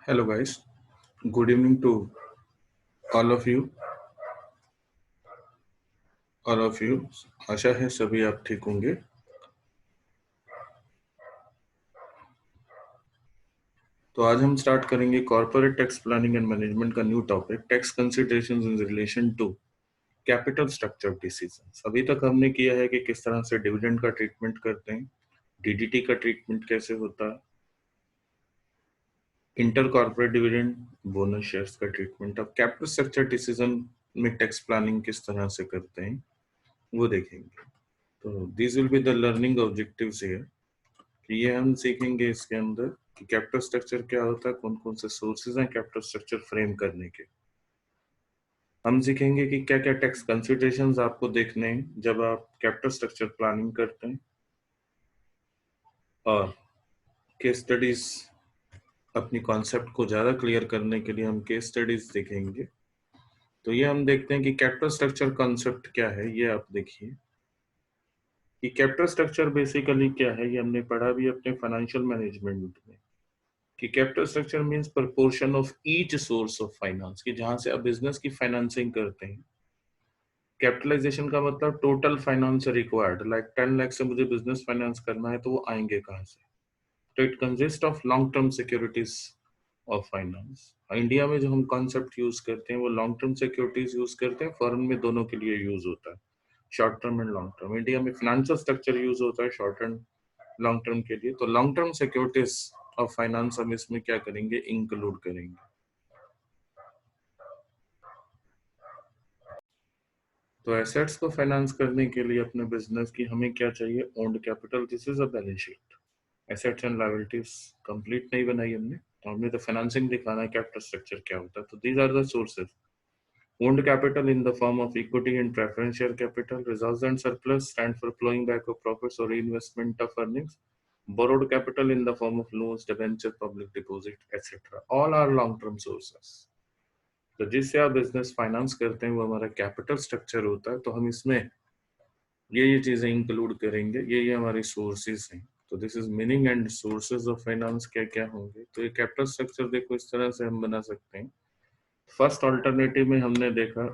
Hello guys, good evening to all of you. आशा है सभी आप ठीक होंगे। तो आज हम स्टार्ट करेंगे corporate tax planning and management का new topic, tax considerations in relation to capital structure decisions. अभी तक हमने किया है कि किस तरह से डिविडेंड का ट्रीटमेंट करते हैं, डीडीटी का ट्रीटमेंट कैसे होता है, inter corporate dividend, bonus shares का ट्रीटमेंट। अब कैपिटल स्ट्रक्चर डिसीजन में टैक्स प्लानिंग किस तरह से करते हैं वो देखेंगे। तो this will be the learning objectives here. ये हम सीखेंगे इसके अंदर कि कैपिटल स्ट्रक्चर क्या होता है, कौन कौन से सोर्सेज हैं कैपिटल स्ट्रक्चर फ्रेम करने के। हम सीखेंगे कि क्या क्या टैक्स कंसिडरेशंस आपको देखने हैं जब आप कैपिटल स्ट्रक्चर प्लानिंग करते हैं, और केस स्टडीज अपनी कॉन्सेप्ट को ज्यादा क्लियर करने के लिए हम केस स्टडीज देखेंगे। तो ये हम देखते हैं कि कैपिटल स्ट्रक्चर कॉन्सेप्ट क्या है। ये आप देखिए कि कैपिटल स्ट्रक्चर बेसिकली क्या है, ये हमने पढ़ा भी अपने फाइनेंशियल मैनेजमेंट में कि capital structure means proportion of each source of finance, कि जहां से आप बिजनेस की फाइनेंसिंग करते हैं। कैपिटलाइजेशन का मतलब total finance required, like 10 lakh से मुझे बिजनेस फाइनेंस करना है तो वो आएंगे कहाँ से। तो it consist of long term securities of finance. India में जो हम कॉन्सेप्ट यूज करते हैं वो लॉन्ग टर्म सिक्योरिटीज यूज करते हैं, फॉरेन में दोनों के लिए यूज होता है, short term and long term. India में फाइनेंशियल स्ट्रक्चर यूज होता है शॉर्ट एंड लॉन्ग टर्म के लिए। तो long term securities of finance हम इसमें क्या करेंगे, इंक्लूड करेंगे। तो एसेट्स को फाइनेंस करने के लिए अपने बिजनेस की हमें क्या चाहिए, owned capital. This is a balance sheet. Assets and liabilities complete नहीं बनाई हमने, तो हमने तो फाइनेंसिंग दिखाना है, कैपिटल स्ट्रक्चर क्या होता है। तो these are the sources. Owned capital in the form of equity and preference share capital, reserves and surplus stand for plowing back of profits or reinvestment of earnings. Borrowed capital in the form of loans, debenture, public deposit, etc. All are long-term sources. तो जिससे आप business finance करते हैं वो हमारा capital structure होता है। तो हम इसमें ये चीजें इंक्लूड करेंगे, ये हमारे सोर्सेज हैं। तो this is meaning and sources of finance क्या क्या होंगे। तो ये कैपिटल स्ट्रक्चर देखो इस तरह से हम बना सकते हैं। फर्स्ट ऑल्टरनेटिव में हमने देखा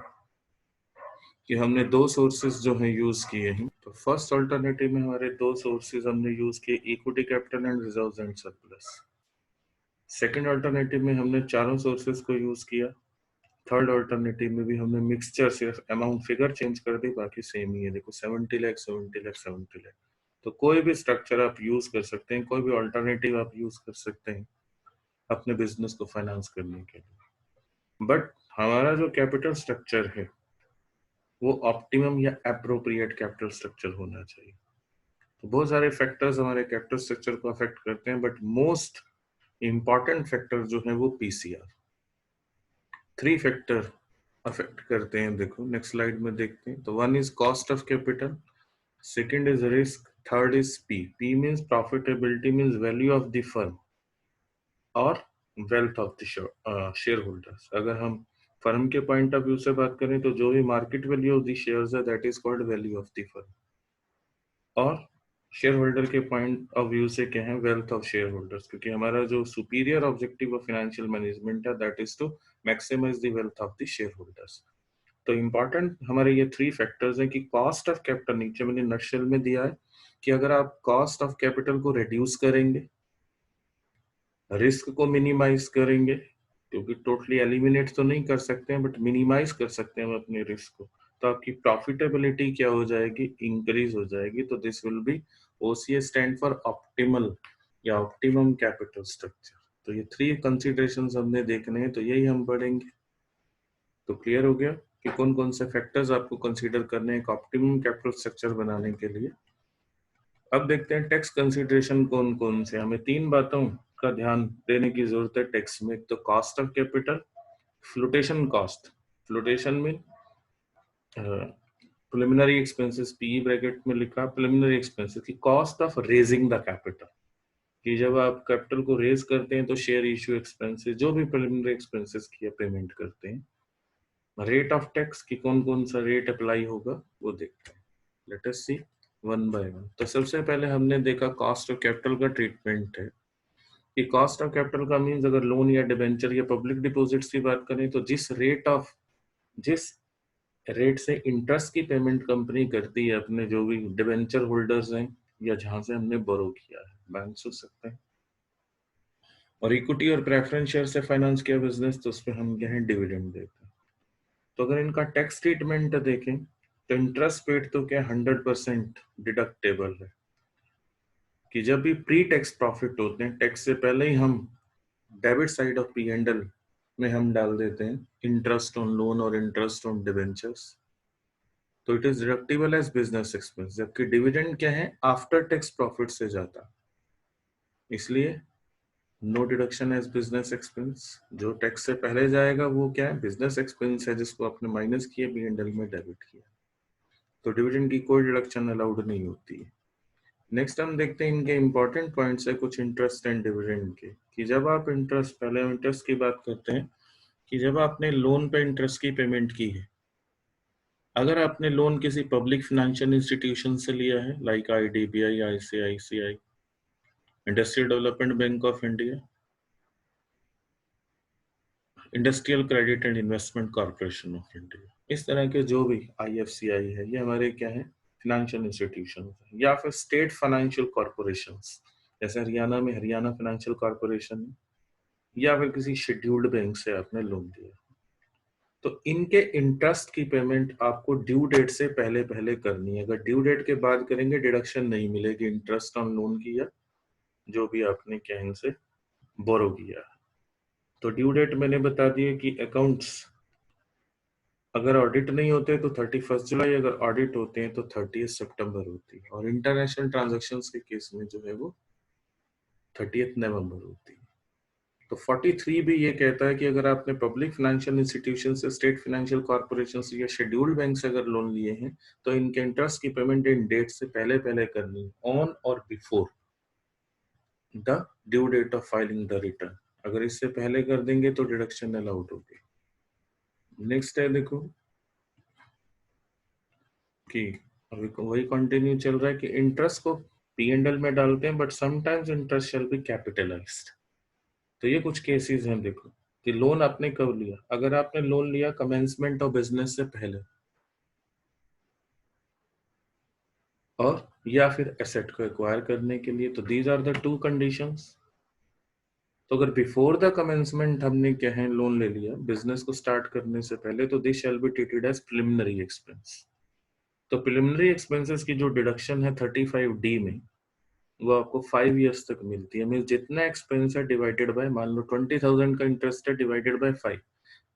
कि हमने दो सोर्सेज जो है यूज किए हैं। तो फर्स्ट ऑल्टरनेटिव में हमारे दो सोर्सेज हमने यूज किए, equity capital and reserves and surplus. Second alternative में हमने चारों सोर्सेज को यूज किया। थर्ड ऑल्टरनेटिव में भी हमने मिक्सचर, सिर्फ अमाउंट फिगर चेंज कर दी, बाकी सेम ही है। देखो 70 लाख 70 लाख 70 लाख। तो कोई भी स्ट्रक्चर आप यूज कर सकते हैं, कोई भी ऑल्टरनेटिव आप यूज कर सकते हैं अपने बिजनेस को फाइनेंस करने के लिए। बट हमारा जो कैपिटल स्ट्रक्चर है वो ऑप्टिमम या एप्रोप्रिएट कैपिटल स्ट्रक्चर होना चाहिए। तो बहुत सारे फैक्टर्स हमारे कैपिटल स्ट्रक्चर को अफेक्ट करते हैं, बट मोस्ट इंपॉर्टेंट फैक्टर जो है वो पीसीआर। थ्री फैक्टर अफेक्ट करते हैं, देखो नेक्स्ट स्लाइड में देखते हैं। तो one is cost of capital, second is risk, third is P. P means profitability, means value of the firm, और wealth of the shareholders. अगर हम फर्म के पॉइंट ऑफ व्यू से बात करें तो जो भी market value of the shares है that is called value of the firm, और शेयर होल्डर के पॉइंट ऑफ व्यू से क्या है, वेल्थ ऑफ शेयर होल्डर्स। क्योंकि हमारा जो superior objective of financial management है that is to maximise the wealth of the shareholders. तो इंपॉर्टेंट हमारे ये थ्री फैक्टर्स हैं कि कॉस्ट ऑफ कैपिटल, नीचे मैंने नक्शल में दिया है कि अगर आप कॉस्ट ऑफ कैपिटल को रिड्यूस करेंगे, रिस्क को मिनिमाइज करेंगे, क्योंकि टोटली एलिमिनेट तो नहीं कर सकते हैं बट मिनिमाइज कर सकते हैं हम अपने रिस्क को, तो आपकी प्रॉफिटेबिलिटी क्या हो जाएगी, इंक्रीज हो जाएगी। तो this will be OCA stand for optimal या ऑप्टिमम कैपिटल स्ट्रक्चर। तो ये थ्री कंसिडरेशंस हमने देखने हैं, तो यही हम पढ़ेंगे। तो क्लियर हो गया कि कौन कौन से फैक्टर्स आपको कंसीडर करने हैं ऑप्टिमम कैपिटल स्ट्रक्चर बनाने के लिए। अब देखते हैं टैक्स कंसिडरेशन कौन कौन से। हमें तीन बातों का ध्यान देने की जरूरत है टैक्स में। तो cost of capital, flotation cost, flotation में प्रिलिमिनरी एक्सपेंसेस, पीई ब्रैकेट में लिखा प्रिलिमिनरी एक्सपेंसेस की cost of raising the capital, कि जब आप कैपिटल को रेज करते हैं तो शेयर इश्यू एक्सपेंसेस, जो भी प्रिलिमिनरी एक्सपेंसेस की पेमेंट करते हैं। रेट ऑफ टैक्स की कौन कौन सा रेट अप्लाई होगा वो देखते हैं। Let us see one by one. तो सबसे पहले हमने देखा कॉस्ट ऑफ कैपिटल का ट्रीटमेंट है। कि कॉस्ट ऑफ कैपिटल का मीन्स अगर लोन या डिबेंचर या पब्लिक डिपॉजिट्स की बात करें तो जिस रेट से इंटरेस्ट की पेमेंट कंपनी करती है अपने जो भी डिबेंचर होल्डर्स हैं या जहां से हमने बोरो किया है, बैंक हो सकते हैं। और इक्विटी और प्रेफरेंस शेयर से फाइनेंस किया बिजनेस तो उस पर हम क्या है डिविडेंड देते हैं। तो अगर इनका टैक्स ट्रीटमेंट देखें तो इंटरेस्ट पेड तो क्या 100% डिडक्टेबल है कि जब भी प्री टैक्स प्रॉफिट होते हैं टैक्स से पहले ही हम debit side of P and L में हम डाल देते हैं इंटरेस्ट ऑन लोन और इंटरेस्ट ऑन डिबेंचर्स, तो it is deductible as business expense. जबकि डिविडेंड क्या है आफ्टर टैक्स प्रॉफिट से जाता, इसलिए no deduction as business expense. जो टैक्स से पहले जाएगा वो क्या है बिजनेस एक्सपेंस है जिसको आपने माइनस किया पी एंड एल में डेबिट किया, तो डिविडेंड की कोई डिडक्शन अलाउड नहीं होती है। नेक्स्ट हम देखते हैं इनके इंपॉर्टेंट पॉइंट्स है कुछ इंटरेस्ट एंड डिविडेंड के, कि जब आप इंटरेस्ट, पहले हम इंटरेस्ट की बात करते हैं कि जब आपने लोन पे इंटरेस्ट की पेमेंट की है, अगर आपने लोन किसी पब्लिक फाइनेंशियल इंस्टीट्यूशन से लिया है like IDBI, ICICI, industrial development bank of India, industrial credit and investment corporation of India, इस तरह के जो भी आईएफसीआई है ये हमारे क्या है फाइनेंशियल इंस्टीट्यूशन है, या फिर स्टेट फाइनेंशियल कॉर्पोरेशन जैसे हरियाणा में हरियाणा फाइनेंशियल कॉर्पोरेशन, या फिर किसी शेड्यूल्ड बैंक से आपने लोन लिया, तो इनके इंटरेस्ट की पेमेंट आपको ड्यू डेट से पहले पहले करनी है। अगर ड्यू डेट के बाद करेंगे डिडक्शन नहीं मिलेगी इंटरेस्ट ऑन लोन की या जो भी आपने क्या इनसे बोरो किया। तो ड्यू डेट मैंने बता दिया कि अकाउंट्स अगर ऑडिट नहीं होते तो 31 जुलाई, अगर ऑडिट होते हैं तो 30 सितंबर होती है, और इंटरनेशनल ट्रांजैक्शंस के केस में जो है वो 30 नवंबर होती है। तो 43 भी ये कहता है कि अगर आपने पब्लिक फाइनेंशियल इंस्टीट्यूशन से, स्टेट फाइनेंशियल कॉर्पोरेशन से या शेड्यूल्ड बैंक से अगर लोन लिए हैं तो इनके इंटरेस्ट की पेमेंट इन डेट से पहले पहले करनी है, ऑन और before the due date of filing the return. अगर इससे पहले कर देंगे तो डिडक्शन अलाउड होगी। नेक्स्ट है देखो कि अभी वही कंटिन्यू चल रहा है कि इंटरेस्ट को पी एंड एल में डालते हैं but sometimes interest shall B capitalised. तो ये कुछ केसेस हैं देखो कि लोन आपने कब लिया, अगर आपने लोन लिया कमेंसमेंट ऑफ बिजनेस से पहले और या फिर एसेट को एक्वायर करने के लिए, तो these are the two conditions. तो अगर बिफोर द कमेंसमेंट हमने क्या है लोन ले लिया बिजनेस को स्टार्ट करने से पहले, तो this shall be treated as preliminary expense. तो प्रिलिमिनरी एक्सपेंसेस की जो डिडक्शन है 35D में वो आपको 5 years तक मिलती है। मीन जितना एक्सपेंस है डिवाइडेड बाय, मान लो 20,000 का इंटरेस्ट है डिवाइडेड बाय 5,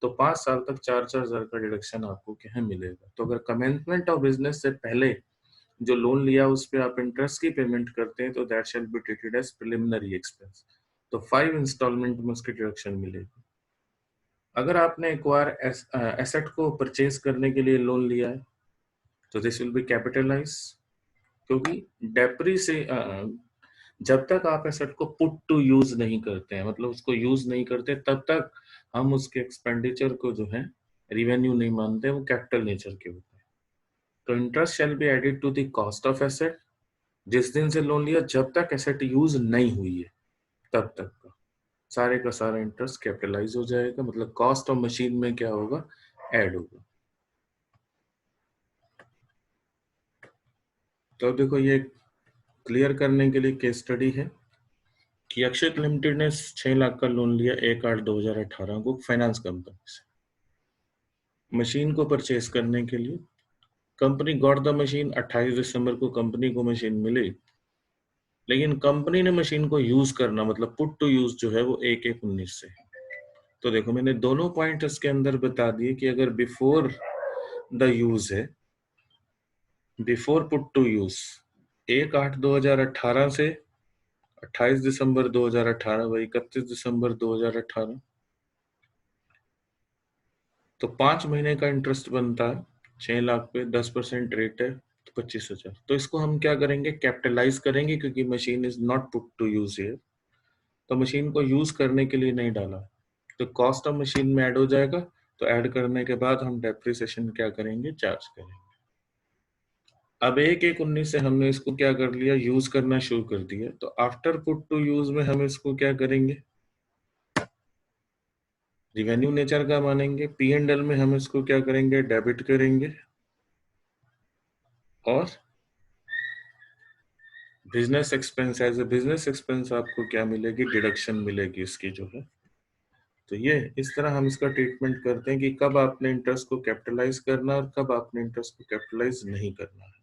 तो 5 साल तक 4,000 का डिडक्शन आपको क्या है मिलेगा। तो अगर कमेंसमेंट ऑफ बिजनेस से पहले जो लोन लिया उस पर आप इंटरेस्ट की पेमेंट करते हैं तो that shall be treated as preliminary expense, तो 5 इंस्टॉलमेंट में उसकी डिडक्शन मिलेगी। अगर आपने एक्वायर एसेट को परचेज करने के लिए लोन लिया है तो दिस विल बी कैपिटलाइज, क्योंकि डेप्री से जब तक आप एसेट को पुट टू यूज नहीं करते हैं, मतलब उसको यूज नहीं करते, तब तक हम उसके एक्सपेंडिचर को जो है रिवेन्यू नहीं मानते, वो कैपिटल नेचर के होते हैं। तो interest shall be added to the cost of asset, जिस दिन से लोन लिया जब तक एसेट यूज नहीं हुई है तब तक का सारे का सारा इंटरेस्ट कैपिटलाइज हो जाएगा, मतलब कॉस्ट ऑफ मशीन में क्या होगा ऐड होगा। तो अब देखो ये क्लियर करने के लिए केस स्टडी है कि अक्षत लिमिटेड ने 6 लाख का लोन लिया 1/8/2018 को फाइनेंस कंपनी से मशीन को परचेज करने के लिए। कंपनी गॉट द मशीन, 28 दिसंबर को कंपनी को मशीन मिली, लेकिन कंपनी ने मशीन को यूज करना मतलब पुट टू यूज जो है वो 1/1/19 से। तो देखो मैंने दोनों पॉइंट इसके अंदर बता दिए कि अगर बिफोर द यूज है, बिफोर पुट टू यूज 1/8/2018 से 28 दिसंबर 2018 वही 31 दिसंबर 2018, तो 5 महीने का इंटरेस्ट बनता है 6 लाख पे, 10% रेट है तो 25,000। तो इसको हम क्या करेंगे कैपिटलाइज करेंगे, क्योंकि machine is not put to use here, तो मशीन को यूज करने के लिए नहीं डाला, तो कॉस्ट ऑफ मशीन में ऐड हो जाएगा। तो ऐड करने के बाद हम डेप्रिसिएशन क्या करेंगे चार्ज करेंगे। अब 1/1/19 से हमने इसको क्या कर लिया, यूज करना शुरू कर दिया। तो आफ्टर पुट टू यूज में हम इसको क्या करेंगे, रिवेन्यू नेचर का मानेंगे। P&L में हम इसको क्या करेंगे, डेबिट करेंगे। और business expense, as a business expense आपको क्या मिलेगी, डिडक्शन मिलेगी इसकी जो है। तो ये इस तरह हम इसका ट्रीटमेंट करते हैं कि कब आपने इंटरेस्ट को कैपिटलाइज करना और कब आपने इंटरेस्ट को कैपिटलाइज नहीं करना है।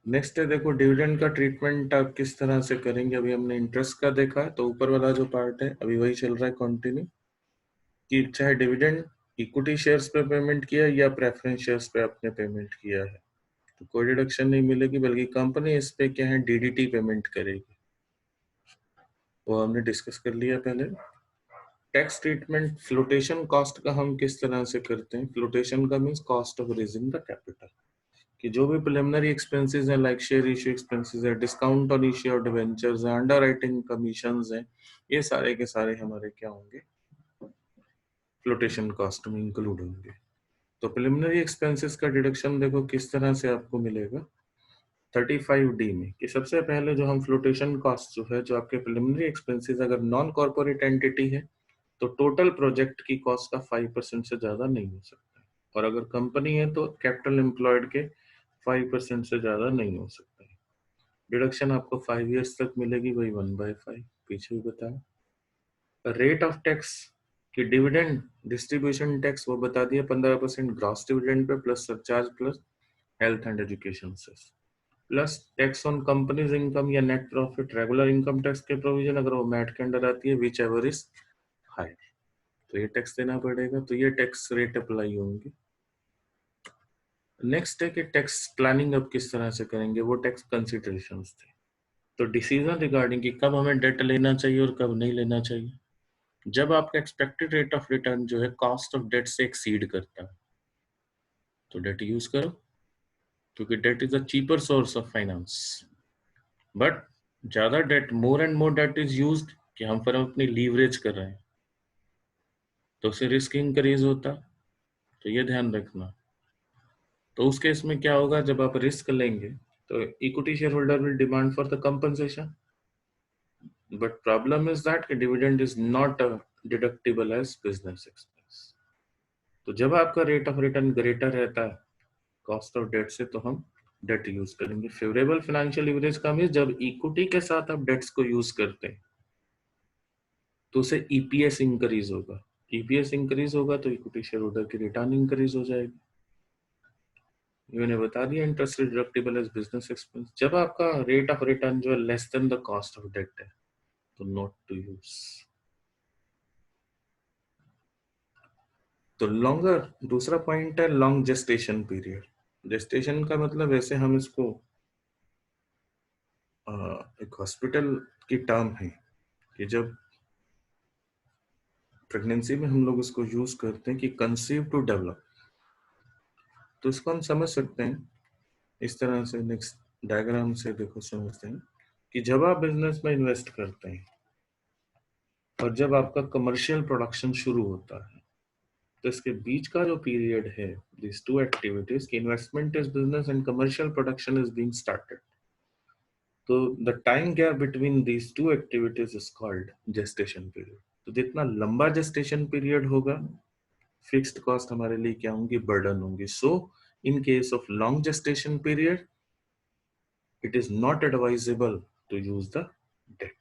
नेक्स्ट है, देखो डिविडेंड का ट्रीटमेंट आप किस तरह से करेंगे। अभी हमने इंटरेस्ट का देखा है, तो ऊपर वाला जो पार्ट है अभी वही चल रहा है कंटिन्यू, कि चाहे डिविडेंड इक्विटी शेयर्स पे पेमेंट किया या प्रेफरेंस शेयर्स पे आपने पेमेंट किया है, तो कोई डिडक्शन नहीं मिलेगी, बल्कि कंपनी इस पे क्या है, डीडीटी पेमेंट करेगी। वो हमने डिस्कस कर लिया पहले। टैक्स ट्रीटमेंट, फ्लोटेशन कॉस्ट का हम किस तरह से करते हैं। फ्लोटेशन का means cost of raising the capital, कि जो भी प्रिलिमिनरी एक्सपेंसेस हैं, लाइक शेयर इश्यू एक्सपेंसेस है, discount on issue of debentures है, अंडरराइटिंग कमीशंस हैं, ये सारे के सारे हमारे क्या होंगे, फ्लोटेशन कॉस्ट में इंक्लूड होंगे। तो प्रिलिमिनरी एक्सपेंसेस का डिडक्शन देखो किस तरह से आपको मिलेगा 35D में, कि सबसे पहले जो हम फ्लोटेशन कॉस्ट जो है, जो आपके प्रिलिमिनरी एक्सपेंसेस अगर नॉन कॉर्पोरेट एंटिटी है तो टोटल प्रोजेक्ट की कॉस्ट का 5% से ज्यादा नहीं हो सकता, और अगर कंपनी है तो कैपिटल एम्प्लॉयड के 5% से ज्यादा नहीं हो सकता है। डिडक्शन आपको 5 इयर्स तक मिलेगी, वही 1/5 पीछे भी बताया। रेट ऑफ टैक्स कि डिविडेंड डिस्ट्रीब्यूशन टैक्स वो बता दिया 15% ग्रॉस डिविडेंड पे plus surcharge plus health and education cess, plus tax on companies income या net profit, regular income tax के प्रोविजन अगर वो मैट के अंडर आती है, विच एवर इज हाई, तो ये टैक्स देना पड़ेगा। तो ये टैक्स रेट अप्लाई होंगे। नेक्स्ट है कि टैक्स प्लानिंग अब किस तरह से करेंगे, वो टैक्स कंसिडरेशंस थे। तो डिसीजन रिगार्डिंग कि कब हमें डेट लेना चाहिए और कब नहीं लेना चाहिए। जब आपका एक्सपेक्टेड रेट ऑफ रिटर्न जो है कॉस्ट ऑफ डेट से एक्सीड करता है तो डेट यूज करो, क्योंकि debt is a cheaper source of finance. But ज्यादा debt, more and more debt is used कि हम फर्म अपनी लीवरेज कर रहे हैं, तो उससे रिस्क इंक्रीज होता, तो ये ध्यान रखना। तो उस केस में क्या होगा, जब आप रिस्क लेंगे तो equity share holder will demand for the compensation, but problem is that dividend is not deductible as business expense. तो जब आपका रेट ऑफ रिटर्न ग्रेटर रहता है कॉस्ट ऑफ डेट से, तो हम डेट यूज करेंगे। फेवरेबल फाइनेंशियल लीवरेज का मीन जब इक्विटी के साथ आप डेट्स को यूज करते हैं तो उसे ईपीएस इंक्रीज होगा, ईपीएस इंक्रीज होगा तो इक्विटी शेयर होल्डर की रिटर्न इंक्रीज हो जाएगी। मैंने बता दिया interest deductible as business expense. जब आपका रेट ऑफ रिटर्न जो है less than the cost of debt है तो नॉट टू यूज। तो लॉन्गर, दूसरा पॉइंट है लॉन्ग जेस्टेशन पीरियड। जेस्टेशन का मतलब ऐसे हम इसको एक हॉस्पिटल की टर्म है कि जब प्रेगनेंसी में हम लोग इसको यूज करते हैं कि कंसीव टू डेवलप, तो इसको हम समझ सकते हैं इस तरह से। नेक्स्ट डायग्राम से देखो समझते हैं कि जब आप बिजनेस में इन्वेस्ट करते हैं और जब आपका कमर्शियल प्रोडक्शन शुरू होता है, तो इसके बीच का जो पीरियड है, दिस टू एक्टिविटीज की investment is business and commercial production is being started, तो the time gap between these two activities is called gestation period. तो जितना लंबा जेस्टेशन पीरियड होगा, फिक्स्ड कॉस्ट हमारे लिए क्या होंगी, बर्डन होंगी। So in case of long gestation period it is not advisable to use the debt,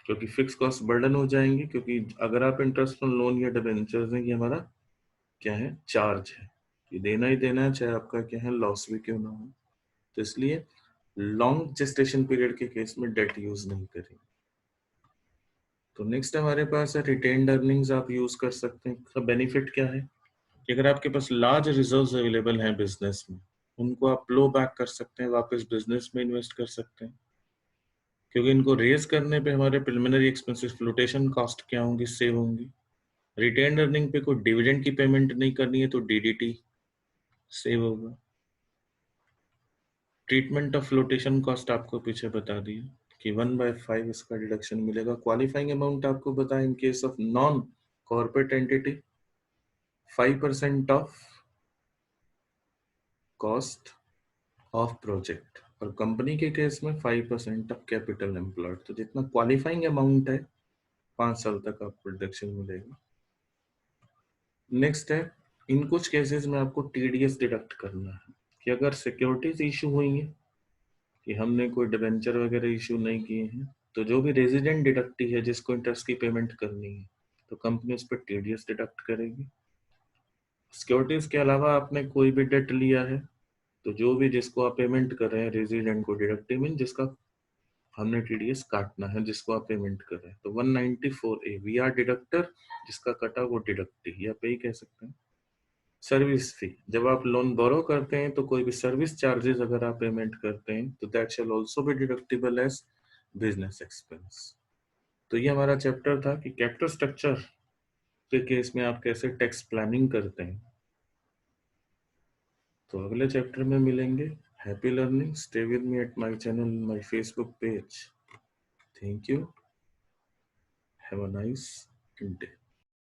क्योंकि फिक्स कॉस्ट बर्डन हो जाएंगे। क्योंकि अगर आप इंटरेस्ट ऑन लोन या डिबेंचर्स हैं, ये हमारा क्या है, चार्ज है, ये देना ही देना है, चाहे आपका क्या है लॉस भी क्यों ना हो। तो इसलिए लॉन्ग जेस्टेशन पीरियड के केस में डेट यूज नहीं करेंगे। तो नेक्स्ट हमारे पास है रिटेन्ड अर्निंग्स आप यूज कर सकते हैं। इसका बेनिफिट क्या है कि अगर आपके पास लार्ज रिजर्व्स अवेलेबल हैं बिजनेस में, उनको आप लो बैक कर सकते हैं, वापस बिजनेस में इन्वेस्ट कर सकते हैं, क्योंकि इनको रेज करने पे हमारे प्रिलिमिनरी एक्सपेंसेस, फ्लोटेशन कॉस्ट क्या होंगी, सेव होंगी। रिटेन्ड अर्निंग पे कोई डिविडेंड की पेमेंट नहीं करनी है तो डीडीटी सेव होगा। ट्रीटमेंट ऑफ फ्लोटेशन कॉस्ट आपको पीछे बता दिया कि 1/5 इसका डिडक्शन मिलेगा। क्वालिफाइंग अमाउंट आपको बताया इन case of non corporate entity 5% of cost of project, और कंपनी के केस में 5% ऑफ कैपिटल एम्प्लॉयड। तो जितना क्वालिफाइंग अमाउंट है 5 साल तक आपको डिडक्शन मिलेगा। नेक्स्ट है, इन कुछ केसेस में आपको टीडीएस डिडक्ट करना है कि अगर सिक्योरिटीज इशू हुई है कि हमने कोई डिबेंचर वगैरह इशू नहीं किए हैं, तो जो भी रेजिडेंट डिडक्टी है जिसको इंटरेस्ट की पेमेंट करनी है, तो कंपनी उस पर टीडीएस डिडक्ट करेगी। सिक्योरिटीज के अलावा आपने कोई भी डेट लिया है, तो जो भी जिसको आप पेमेंट कर रहे हैं रेजिडेंट को डिडक्टिव मीन जिसका हमने टीडीएस काटना है, जिसको आप पेमेंट कर रहे हैं, तो 194A वी आर डिडक्टर, जिसका कटा वो डिडक्टी या पे ही कह सकते हैं। सर्विस फी, जब आप लोन बोरो करते हैं तो कोई भी सर्विस चार्जेस अगर आप पेमेंट करते हैं तो that shall also be deductible as business expense. तो ये हमारा चैप्टर था कि कैपिटल स्ट्रक्चर के केस में आप कैसे टैक्स प्लानिंग करते हैं। तो अगले चैप्टर में मिलेंगे। Happy learning, stay with me at my channel, my Facebook page. Thank you, have a nice day.